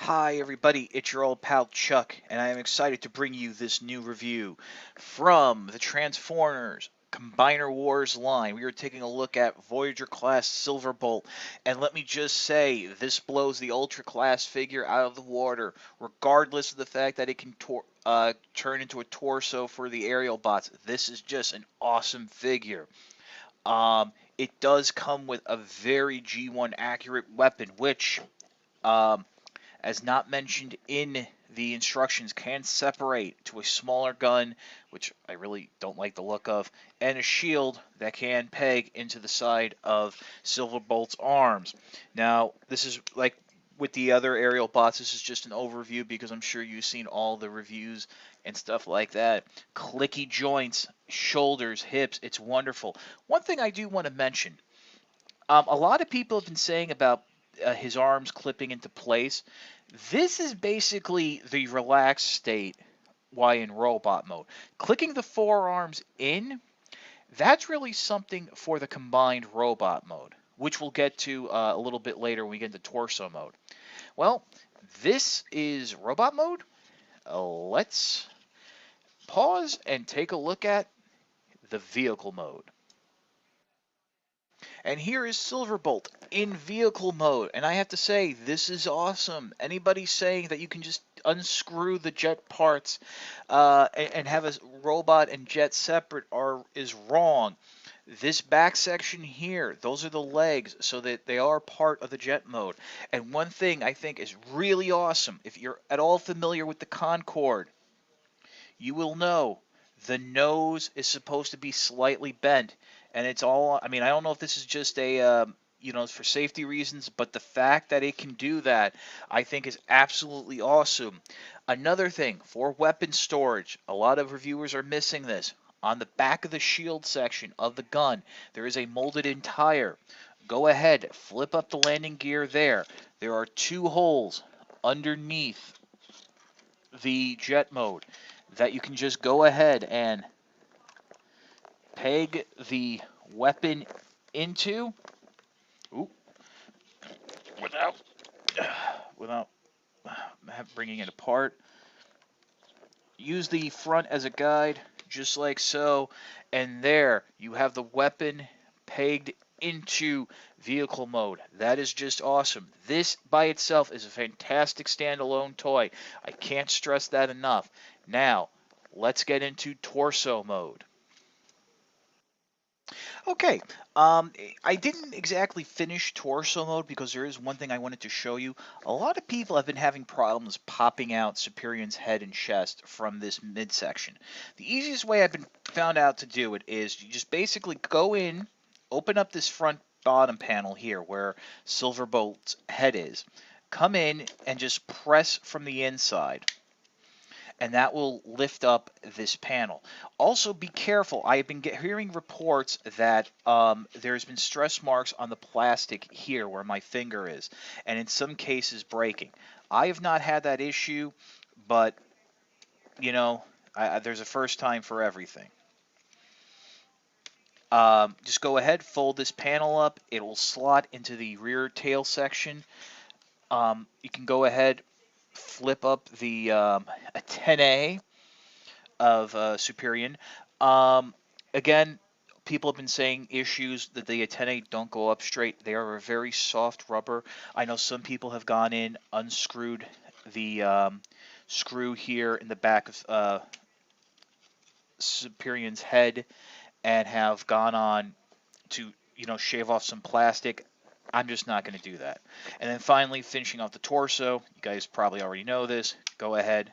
Hi everybody, it's your old pal Chuck, and I am excited to bring you this new review from the Transformers Combiner Wars line. We are taking a look at Voyager class Silverbolt, and let me just say, this blows the Ultra class figure out of the water, regardless of the fact that it can turn into a torso for the aerial bots. This is just an awesome figure. It does come with a very G1 accurate weapon, which um, as not mentioned in the instructions, can separate to a smaller gun, which I really don't like the look of, and a shield that can peg into the side of Silverbolt's arms. Now, this is like with the other aerial bots, this is just an overview because I'm sure you've seen all the reviews and stuff like that. Clicky joints, shoulders, hips, it's wonderful. One thing I do want to mention, a lot of people have been saying about his arms clipping into place. This is basically the relaxed state while in robot mode. Clicking the forearms in, that's really something for the combined robot mode, which we'll get to a little bit later when we get into torso mode. Well, this is robot mode. Let's pause and take a look at the vehicle mode. And here is Silverbolt in vehicle mode. And I have to say, this is awesome. Anybody saying that you can just unscrew the jet parts and have a robot and jet separate is wrong. This back section here, those are the legs, so that they are part of the jet mode. And one thing I think is really awesome, if you're at all familiar with the Concorde, you will know the nose is supposed to be slightly bent, and it's all. I mean, I don't know if this is just a for safety reasons, but the fact that it can do that, I think, is absolutely awesome. Another thing for weapon storage, a lot of reviewers are missing this. On the back of the shield section of the gun, there is a molded-in tire. Go ahead, flip up the landing gear there. There are two holes underneath the jet mode that you can just go ahead and peg the weapon into. Ooh, without without bringing it apart. Use the front as a guide, just like so, and there you have the weapon pegged into vehicle mode. That is just awesome. This by itself is a fantastic standalone toy. I can't stress that enough. Now, let's get into torso mode. Okay, I didn't exactly finish torso mode because there is one thing I wanted to show you. A lot of people have been having problems popping out Superion's head and chest from this midsection. The easiest way I've been found out to do it is you just basically go in, open up this front bottom panel here where Silverbolt's head is, come in and just press from the inside, and that will lift up this panel. Also, be careful. I have been hearing reports that there's been stress marks on the plastic here where my finger is, and in some cases breaking. I have not had that issue, but there's a first time for everything. Just go ahead, fold this panel up. It will slot into the rear tail section. You can go ahead, flip up the antennae of Superion. Um, again, people have been saying issues that the antennae don't go up straight. They are a very soft rubber. I know some people have gone in, unscrewed the screw here in the back of Superion's head, and have gone on to shave off some plastic. I'm just not going to do that. And then finally, finishing off the torso. You guys probably already know this. Go ahead,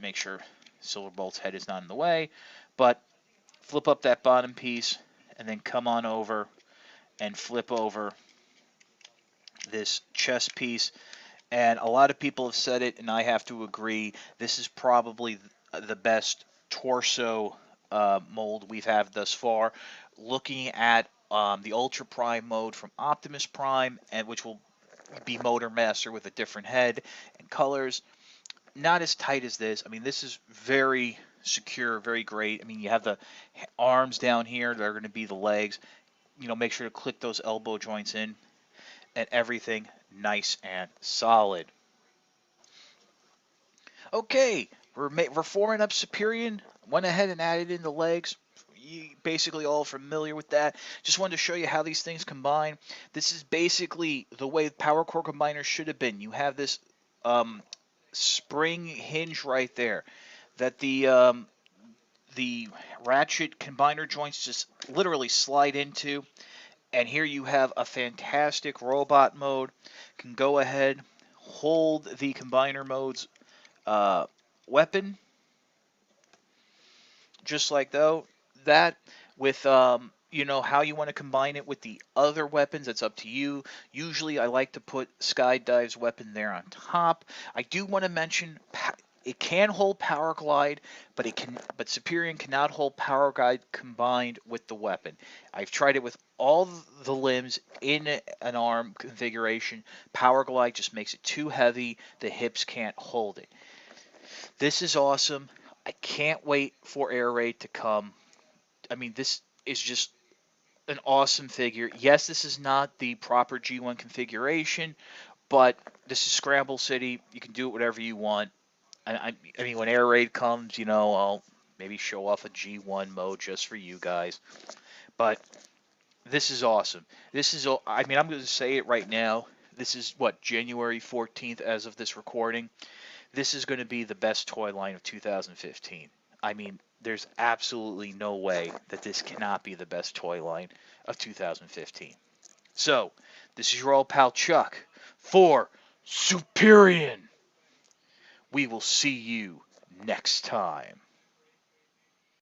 make sure Silverbolt's head is not in the way, but flip up that bottom piece and then come on over and flip over this chest piece. And a lot of people have said it, and I have to agree, this is probably the best torso mold we've had thus far. Looking at the Ultra Prime mode from Optimus Prime, and which will be Motor Master with a different head and colors, not as tight as this. I mean, this is very secure, very great. I mean, you have the arms down here that are going to be the legs. Make sure to click those elbow joints in and everything. nice and solid. Okay, we're forming up Superior. Went ahead and added in the legs. You basically all familiar with that. Just wanted to show you how these things combine. This is basically the way Power Core Combiner should have been. You have this um, spring hinge right there that the ratchet combiner joints just literally slide into. And here you have a fantastic robot mode. Can go ahead, hold the combiner mode's uh, weapon, just like though that with how you want to combine it with the other weapons. That's up to you. Usually I like to put Skydive's weapon there on top. I do want to mention it can hold Power Glide, but Superior cannot hold Power Glide combined with the weapon. I've tried it with all the limbs in an arm configuration. Power Glide just makes it too heavy. The hips can't hold it. This is awesome. I can't wait for Air Raid to come. I mean, this is just an awesome figure. Yes, this is not the proper G1 configuration, but this is Scramble City. You can do it whatever you want. I mean, when Air Raid comes, I'll maybe show off a G1 mode just for you guys. But this is awesome. I mean, I'm going to say it right now. This is what, January 14th as of this recording. This is going to be the best toy line of 2015. I mean, there's absolutely no way that this cannot be the best toy line of 2015. So, this is your old pal Chuck for Superior. We will see you next time.